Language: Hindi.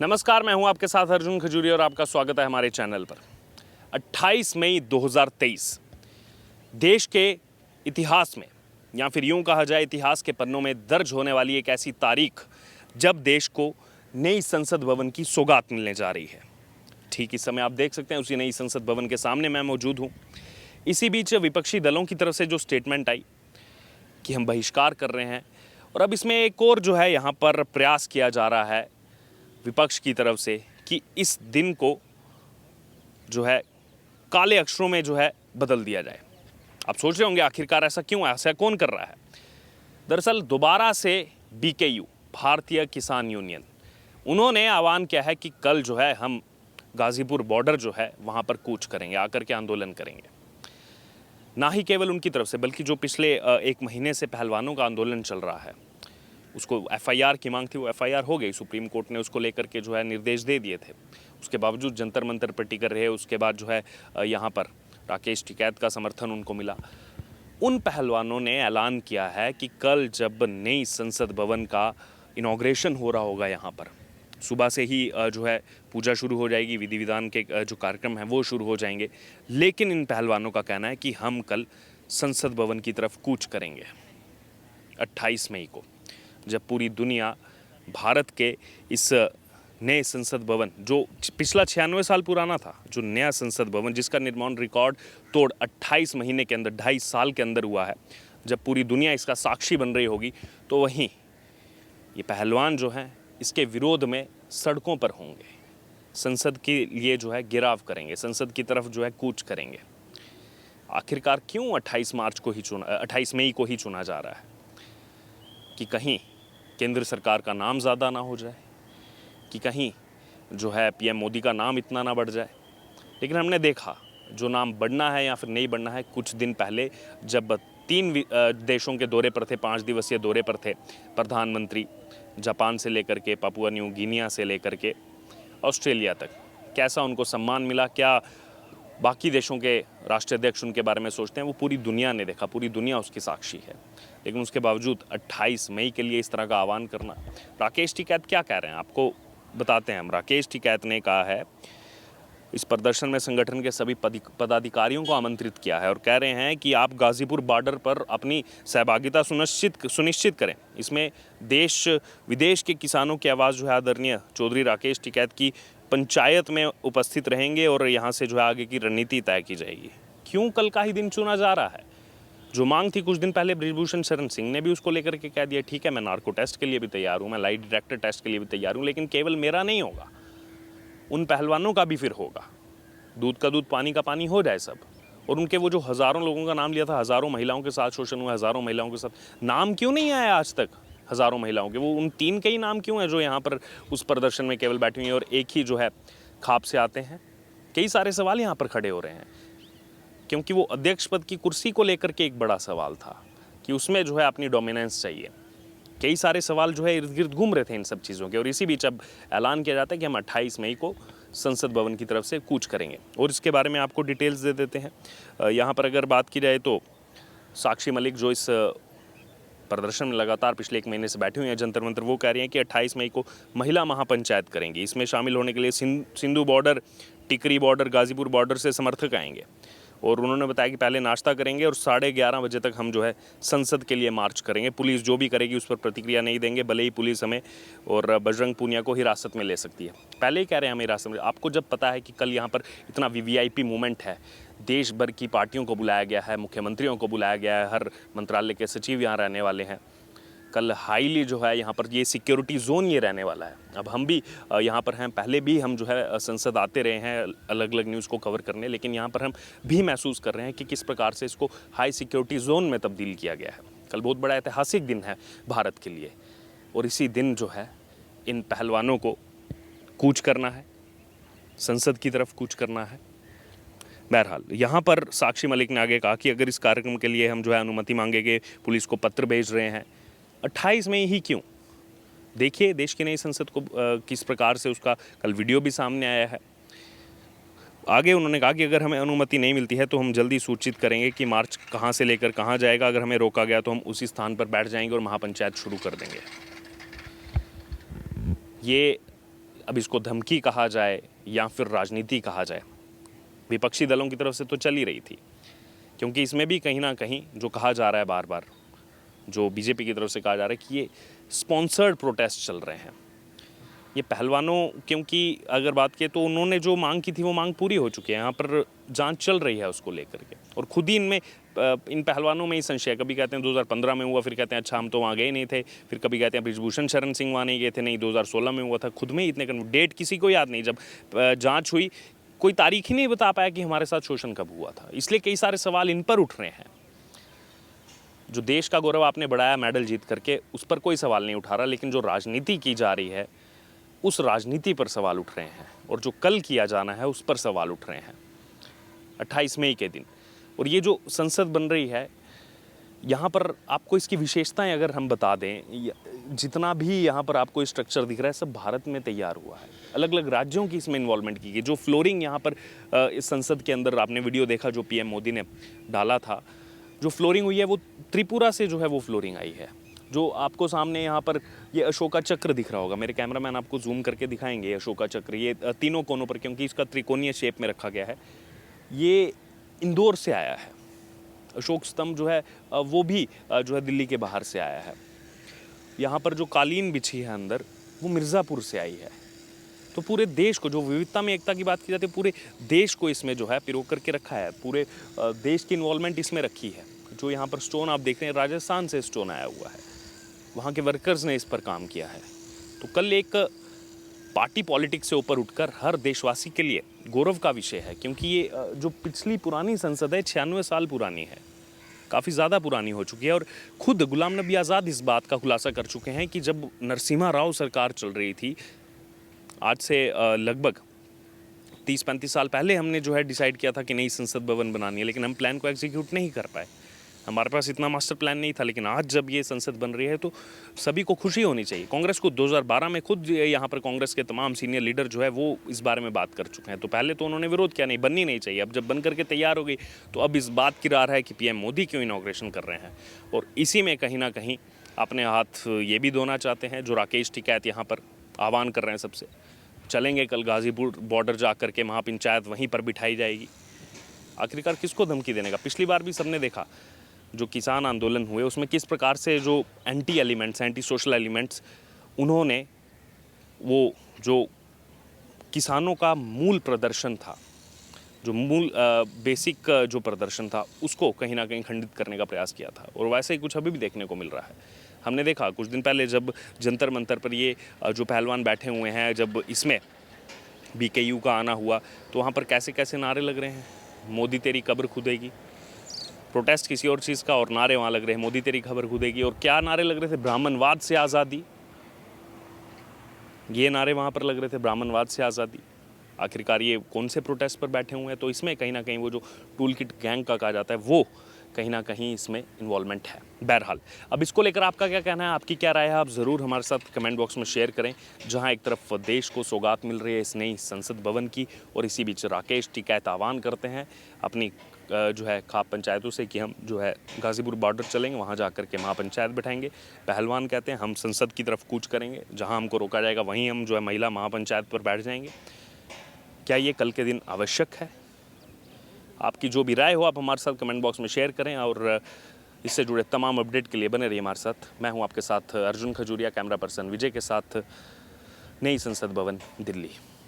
नमस्कार, मैं हूं आपके साथ अर्जुन खजूरी और आपका स्वागत है हमारे चैनल पर। 28 मई 2023 देश के इतिहास में, या फिर यूं कहा जाए इतिहास के पन्नों में दर्ज होने वाली एक ऐसी तारीख जब देश को नई संसद भवन की सौगात मिलने जा रही है। ठीक इस समय आप देख सकते हैं उसी नई संसद भवन के सामने मैं मौजूद हूं। इसी बीच विपक्षी दलों की तरफ से जो स्टेटमेंट आई कि हम बहिष्कार कर रहे हैं, और अब इसमें एक और जो है यहाँ पर प्रयास किया जा रहा है विपक्ष की तरफ से कि इस दिन को जो है काले अक्षरों में जो है बदल दिया जाए। आप सोच रहे होंगे आखिरकार ऐसा क्यों, ऐसा कौन कर रहा है? दरअसल दोबारा से बीकेयू, भारतीय किसान यूनियन, उन्होंने आह्वान किया है कि कल जो है हम गाजीपुर बॉर्डर जो है वहाँ पर कूच करेंगे, आकर के आंदोलन करेंगे। ना ही केवल उनकी तरफ से बल्कि जो पिछले एक महीने से पहलवानों का आंदोलन चल रहा है, उसको एफआईआर की मांग थी, वो एफआईआर हो गई। सुप्रीम कोर्ट ने उसको लेकर के जो है निर्देश दे दिए थे। उसके बावजूद जंतर मंतर पर टिके रहे। उसके बाद जो है यहाँ पर राकेश टिकैत का समर्थन उनको मिला। उन पहलवानों ने ऐलान किया है कि कल जब नई संसद भवन का इनॉग्रेशन हो रहा होगा, यहाँ पर सुबह से ही जो है पूजा शुरू हो जाएगी, विधि विधान के जो कार्यक्रम हैं वो शुरू हो जाएंगे। लेकिन इन पहलवानों का कहना है कि हम कल संसद भवन की तरफ कूच करेंगे 28 मई को, जब पूरी दुनिया भारत के इस नए संसद भवन, जो पिछला 96 साल पुराना था, जो नया संसद भवन जिसका निर्माण रिकॉर्ड तोड़ 28 महीने के अंदर, 2.5 साल के अंदर हुआ है, जब पूरी दुनिया इसका साक्षी बन रही होगी, तो वहीं ये पहलवान जो हैं इसके विरोध में सड़कों पर होंगे, संसद के लिए जो है गिराव करेंगे, संसद की तरफ जो है कूच करेंगे। आखिरकार क्यों 28 मई को ही चुना जा रहा है? कि कहीं केंद्र सरकार का नाम ज़्यादा ना हो जाए, कि कहीं जो है पीएम मोदी का नाम इतना ना बढ़ जाए। लेकिन हमने देखा जो नाम बढ़ना है या फिर नहीं बढ़ना है, कुछ दिन पहले जब 3 देशों के दौरे पर थे, 5 दिवसीय दौरे पर थे प्रधानमंत्री, जापान से लेकर के पापुआ न्यू गिनिया से लेकर के ऑस्ट्रेलिया तक, कैसा उनको सम्मान मिला, क्या बाकी देशों के राष्ट्राध्यक्ष उनके बारे में सोचते हैं, वो पूरी दुनिया ने देखा, पूरी दुनिया उसकी साक्षी है। लेकिन उसके बावजूद 28 मई के लिए इस तरह का आह्वान करना। राकेश टिकैत क्या कह रहे हैं आपको बताते हैं हम। राकेश टिकैत ने कहा है इस प्रदर्शन में संगठन के सभी पदाधिकारियों को आमंत्रित किया है और कह रहे हैं कि आप गाजीपुर बॉर्डर पर अपनी सहभागिता सुनिश्चित करें। इसमें देश विदेश के किसानों की आवाज़ जो है आदरणीय चौधरी राकेश टिकैत की पंचायत में उपस्थित रहेंगे और यहाँ से जो है आगे की रणनीति तय की जाएगी। क्यों कल का ही दिन चुना जा रहा है? जो मांग थी कुछ दिन पहले बृजभूषण शरण सिंह ने भी उसको लेकर के कह दिया, ठीक है मैं नार्को टेस्ट के लिए भी तैयार हूँ, मैं लाई डिटेक्टर टेस्ट के लिए भी तैयार हूँ, लेकिन केवल मेरा नहीं होगा, उन पहलवानों का भी फिर होगा। दूध का दूध पानी का पानी हो जाए सब। और उनके वो जो हज़ारों लोगों का नाम लिया था, हज़ारों महिलाओं के साथ शोषण हुआ, हज़ारों महिलाओं के साथ, नाम क्यों नहीं आया आज तक हज़ारों महिलाओं के? वो उन 3 के ही नाम क्यों हैं जो यहाँ पर उस प्रदर्शन में केवल बैठी हुई हैं और एक ही जो है खाप से आते हैं? कई सारे सवाल यहाँ पर खड़े हो रहे हैं, क्योंकि वो अध्यक्ष पद की कुर्सी को लेकर के एक बड़ा सवाल था कि उसमें जो है अपनी डोमिनेंस चाहिए। कई सारे सवाल जो है इर्द गिर्द घूम रहे थे इन सब चीज़ों के, और इसी बीच अब ऐलान किया जाता है कि हम 28 मई को संसद भवन की तरफ से कूच करेंगे। और इसके बारे में आपको डिटेल्स दे देते हैं। यहाँ पर अगर बात की जाए तो साक्षी मलिक जो इस प्रदर्शन में लगातार पिछले 1 महीने से बैठी हुई हैं जंतर मंतर, वो कह रही हैं कि 28 मई को महिला महापंचायत करेंगी। इसमें शामिल होने के लिए सिंधु बॉर्डर, टिकरी बॉर्डर, गाजीपुर बॉर्डर से समर्थक आएंगे। और उन्होंने बताया कि पहले नाश्ता करेंगे और 11:30 बजे तक हम जो है संसद के लिए मार्च करेंगे। पुलिस जो भी करेगी उस पर प्रतिक्रिया नहीं देंगे, भले ही पुलिस हमें और बजरंग पूनिया को हिरासत में ले सकती है। पहले ही कह रहे हैं हमें हिरासत में। आपको जब पता है कि कल यहाँ पर इतना वीवीआईपी मूवमेंट है, देश भर की पार्टियों को बुलाया गया है, मुख्यमंत्रियों को बुलाया गया है, हर मंत्रालय के सचिव यहाँ रहने वाले हैं, कल हाईली जो है यहाँ पर ये सिक्योरिटी जोन ये रहने वाला है। अब हम भी यहाँ पर हैं, पहले भी हम जो है संसद आते रहे हैं अलग अलग न्यूज़ को कवर करने, लेकिन यहाँ पर हम भी महसूस कर रहे हैं कि किस प्रकार से इसको हाई सिक्योरिटी जोन में तब्दील किया गया है। कल बहुत बड़ा ऐतिहासिक दिन है भारत के लिए, और इसी दिन जो है इन पहलवानों को कूच करना है, संसद की तरफ कूच करना है। बहरहाल यहाँ पर साक्षी मलिक ने आगे कहा कि अगर इस कार्यक्रम के लिए हम जो है अनुमति मांगेंगे, पुलिस को पत्र भेज रहे हैं, 28 मई ही क्यों? देखिए देश की नई संसद को किस प्रकार से उसका कल वीडियो भी सामने आया है। आगे उन्होंने कहा कि अगर हमें अनुमति नहीं मिलती है तो हम जल्दी सूचित करेंगे कि मार्च कहाँ से लेकर कहाँ जाएगा। अगर हमें रोका गया तो हम उसी स्थान पर बैठ जाएंगे और महापंचायत शुरू कर देंगे। ये अब इसको धमकी कहा जाए या फिर राजनीति कहा जाए, विपक्षी दलों की तरफ से तो चल ही रही थी, क्योंकि इसमें भी कहीं ना कहीं जो कहा जा रहा है बार बार, जो बीजेपी की तरफ से कहा जा रहा है कि ये स्पॉन्सर्ड प्रोटेस्ट चल रहे हैं। ये पहलवानों, क्योंकि अगर बात करें तो उन्होंने जो मांग की थी वो मांग पूरी हो चुकी है, यहाँ पर जांच चल रही है उसको लेकर के, और खुद ही इन पहलवानों में ही संशय, कभी कहते हैं 2015 में हुआ, फिर कहते हैं अच्छा हम तो वहाँ गए नहीं थे, फिर कभी कहते हैं बृजभूषण शरण सिंह वहाँ नहीं गए थे, नहीं 2016 में हुआ था, खुद में ही इतने डेट किसी को याद नहीं, जब जाँच हुई कोई तारीख ही नहीं बता पाया कि हमारे साथ शोषण कब हुआ था। इसलिए कई सारे सवाल इन पर उठ रहे हैं। जो देश का गौरव आपने बढ़ाया मेडल जीत करके, उस पर कोई सवाल नहीं उठा रहा, लेकिन जो राजनीति की जा रही है उस राजनीति पर सवाल उठ रहे हैं, और जो कल किया जाना है उस पर सवाल उठ रहे हैं 28 मई के दिन। और ये जो संसद बन रही है, यहाँ पर आपको इसकी विशेषताएं अगर हम बता दें, जितना भी यहाँ पर आपको स्ट्रक्चर दिख रहा है सब भारत में तैयार हुआ है, अलग अलग राज्यों की इसमें इन्वॉल्वमेंट की गई। जो फ्लोरिंग यहाँ पर इस संसद के अंदर आपने वीडियो देखा जो पीएम मोदी ने डाला था, जो फ्लोरिंग हुई है वो त्रिपुरा से जो है वो फ्लोरिंग आई है। जो आपको सामने यहाँ पर ये अशोका चक्र दिख रहा होगा, मेरे कैमरामैन आपको जूम करके दिखाएंगे अशोका चक्र, ये तीनों कोनों पर, क्योंकि इसका त्रिकोणीय शेप में रखा गया है, ये इंदौर से आया है। अशोक स्तंभ जो है वो भी जो है दिल्ली के बाहर से आया है। यहाँ पर जो कालीन बिछी है अंदर, वो मिर्ज़ापुर से आई है। तो पूरे देश को, जो विविधता में एकता की बात की जाती है, पूरे देश को इसमें जो है पिरो करके रखा है, पूरे देश की इन्वॉल्वमेंट इसमें रखी है। जो यहाँ पर स्टोन आप देख रहे हैं, राजस्थान से स्टोन आया हुआ है, वहाँ के वर्कर्स ने इस पर काम किया है। तो कल एक पार्टी पॉलिटिक्स से ऊपर उठकर हर देशवासी के लिए गौरव का विषय है, क्योंकि ये जो पिछली पुरानी संसद है 96 साल पुरानी है, काफ़ी ज़्यादा पुरानी हो चुकी है। और खुद गुलाम नबी आज़ाद इस बात का खुलासा कर चुके हैं कि जब नरसिम्हा राव सरकार चल रही थी, आज से लगभग 30-35 साल पहले हमने जो है डिसाइड किया था कि नई संसद भवन बनानी है, लेकिन हम प्लान को एग्जीक्यूट नहीं कर पाए, हमारे पास इतना मास्टर प्लान नहीं था। लेकिन आज जब ये संसद बन रही है तो सभी को खुशी होनी चाहिए। कांग्रेस को 2012 में खुद यहाँ पर कांग्रेस के तमाम सीनियर लीडर जो है वो इस बारे में बात कर चुके हैं। तो पहले तो उन्होंने विरोध किया, नहीं बननी नहीं चाहिए। अब जब बन करके तैयार हो गई तो अब इस बात की राह है कि पीएम मोदी क्यों इनॉग्रेशन कर रहे हैं। और इसी में कहीं ना कहीं अपने हाथ ये भी धोना चाहते हैं, जो राकेश टिकैत यहाँ पर आह्वान कर रहे हैं सबसे, चलेंगे कल गाजीपुर बॉर्डर जा करके, महापंचायत वहीं पर बिठाई जाएगी। आखिरकार किसको धमकी देने का? पिछली बार भी सबने देखा जो किसान आंदोलन हुए उसमें किस प्रकार से जो anti elements, anti social elements, उन्होंने वो जो किसानों का मूल प्रदर्शन था, जो मूल बेसिक जो प्रदर्शन था, उसको कहीं ना कहीं खंडित करने का प्रयास किया था। और वैसे ही कुछ अभी भी देखने को मिल रहा है। हमने देखा कुछ दिन पहले जब जंतर मंतर पर ये जो पहलवान बैठे हुए हैं, जब इसमें बीकेयू का आना हुआ तो वहाँ पर कैसे कैसे नारे लग रहे हैं, मोदी तेरी कब्र खुदेगी। प्रोटेस्ट किसी और चीज़ का और नारे वहाँ लग रहे हैं मोदी तेरी खबर खुदेगी। और क्या नारे लग रहे थे? ब्राह्मणवाद से आज़ादी। ये नारे वहाँ पर लग रहे थे, ब्राह्मणवाद से आज़ादी। आखिरकार ये कौन से प्रोटेस्ट पर बैठे हुए हैं? तो इसमें कहीं ना कहीं वो जो टूल किट गैंग का कहा जाता है वो कहीं ना कहीं इसमें इन्वॉल्वमेंट है। बहरहाल, अब इसको लेकर आपका क्या कहना है, आपकी क्या राय है, आप ज़रूर हमारे साथ कमेंट बॉक्स में शेयर करें। जहां एक तरफ देश को सौगात मिल रही है इस नई संसद भवन की, और इसी बीच राकेश टिकैत आह्वान करते हैं अपनी जो है खाप पंचायतों से कि हम जो है गाजीपुर बॉर्डर चलेंगे, वहाँ जा कर के महापंचायत बैठाएंगे। पहलवान कहते हैं हम संसद की तरफ कूच करेंगे, जहाँ हमको रोका जाएगा वहीं हम जो है महिला महापंचायत पर बैठ जाएंगे। क्या ये कल के दिन आवश्यक है? आपकी जो भी राय हो आप हमारे साथ कमेंट बॉक्स में शेयर करें, और इससे जुड़े तमाम अपडेट के लिए बने रहिए हमारे साथ। मैं हूं आपके साथ अर्जुन खजूरिया, कैमरा पर्सन विजय के साथ, नई संसद भवन, दिल्ली।